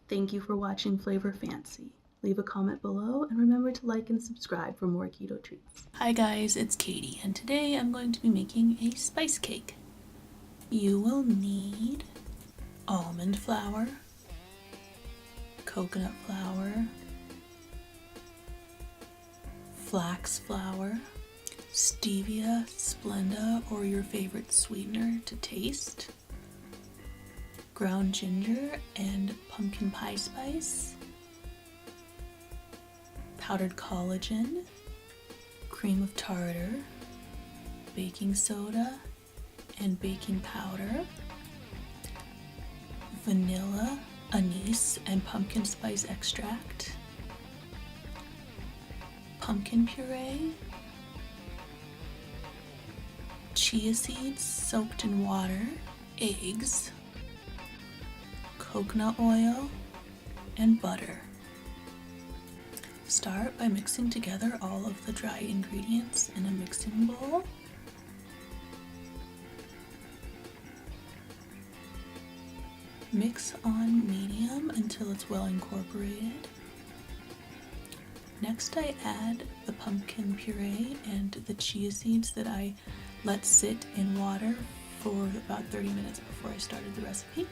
Thank you for watching Flavor Fancy. Leave a comment below and remember to like and subscribe for more keto treats. Hi guys, it's Katie and today I'm going to be making a spice cake. You will need almond flour, coconut flour, flax flour, stevia, Splenda, or your favorite sweetener to taste, ground ginger and pumpkin pie spice, powdered collagen, cream of tartar, baking soda and baking powder, vanilla, anise, and pumpkin spice extract, pumpkin puree, chia seeds soaked in water, eggs, coconut oil, and butter. Start by mixing together all of the dry ingredients in a mixing bowl. Mix on medium until it's well incorporated. Next, I add the pumpkin puree and the chia seeds that I let sit in water for about 30 minutes before I started the recipe.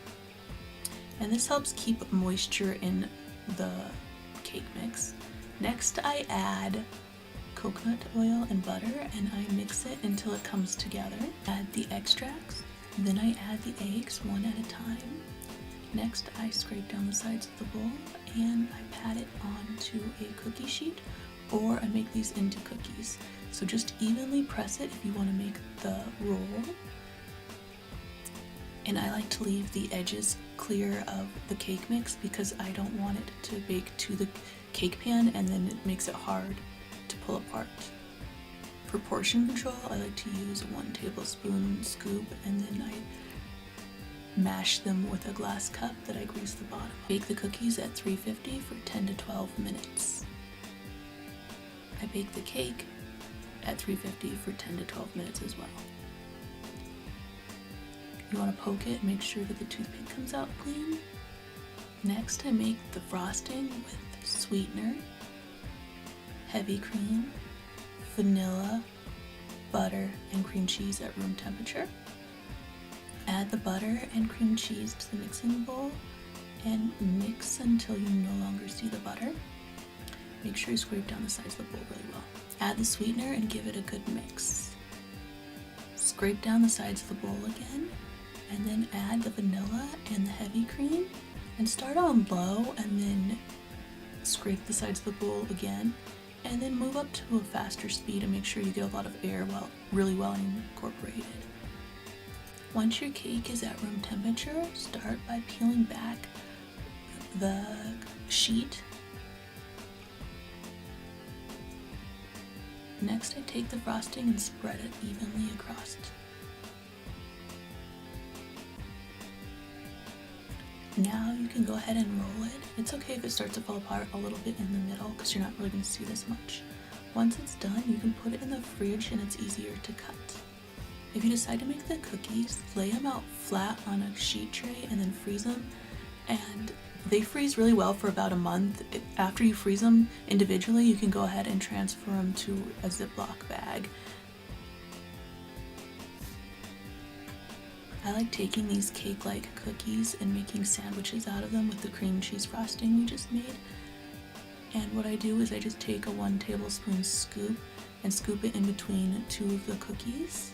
And this helps keep moisture in the cake mix. Next, I add coconut oil and butter and I mix it until it comes together. Add the extracts, then I add the eggs one at a time. Next, I scrape down the sides of the bowl and I pat it onto a cookie sheet, or I make these into cookies. So just evenly press it if you want to make the roll. And I like to leave the edges clear of the cake mix because I don't want it to bake to the cake pan and then it makes it hard to pull apart. For portion control, I like to use a 1 tablespoon scoop and then I mash them with a glass cup that I grease the bottom. Bake the cookies at 350 for 10 to 12 minutes. I bake the cake at 350 for 10 to 12 minutes as well. You want to poke it and make sure that the toothpick comes out clean. Next, I make the frosting with sweetener, heavy cream, vanilla, butter, and cream cheese at room temperature. Add the butter and cream cheese to the mixing bowl and mix until you no longer see the butter. Make sure you scrape down the sides of the bowl really well. Add the sweetener and give it a good mix. Scrape down the sides of the bowl again and then add the vanilla and the heavy cream and start on low and then scrape the sides of the bowl again and then move up to a faster speed and make sure you get a lot of air really well incorporated. Once your cake is at room temperature, start by peeling back the sheet. Next, I take the frosting and spread it evenly across. Now you can go ahead and roll it. It's okay if it starts to fall apart a little bit in the middle because you're not really going to see this much. Once it's done, you can put it in the fridge and it's easier to cut. If you decide to make the cookies, lay them out flat on a sheet tray and then freeze them. And they freeze really well for about a month. After you freeze them individually, you can go ahead and transfer them to a Ziploc bag. I like taking these cake-like cookies and making sandwiches out of them with the cream cheese frosting we just made. And what I do is I just take a 1 tablespoon scoop and scoop it in between 2 of the cookies.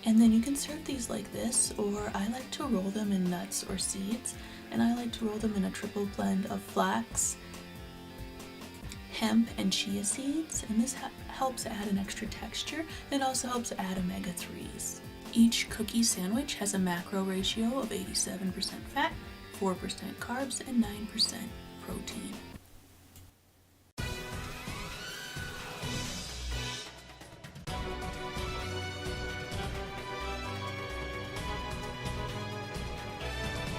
And then you can serve these like this, or I like to roll them in nuts or seeds, and I like to roll them in a triple blend of flax, hemp, and chia seeds, and this helps add an extra texture. It also helps add omega-3s. Each cookie sandwich has a macro ratio of 87% fat, 4% carbs, and 9%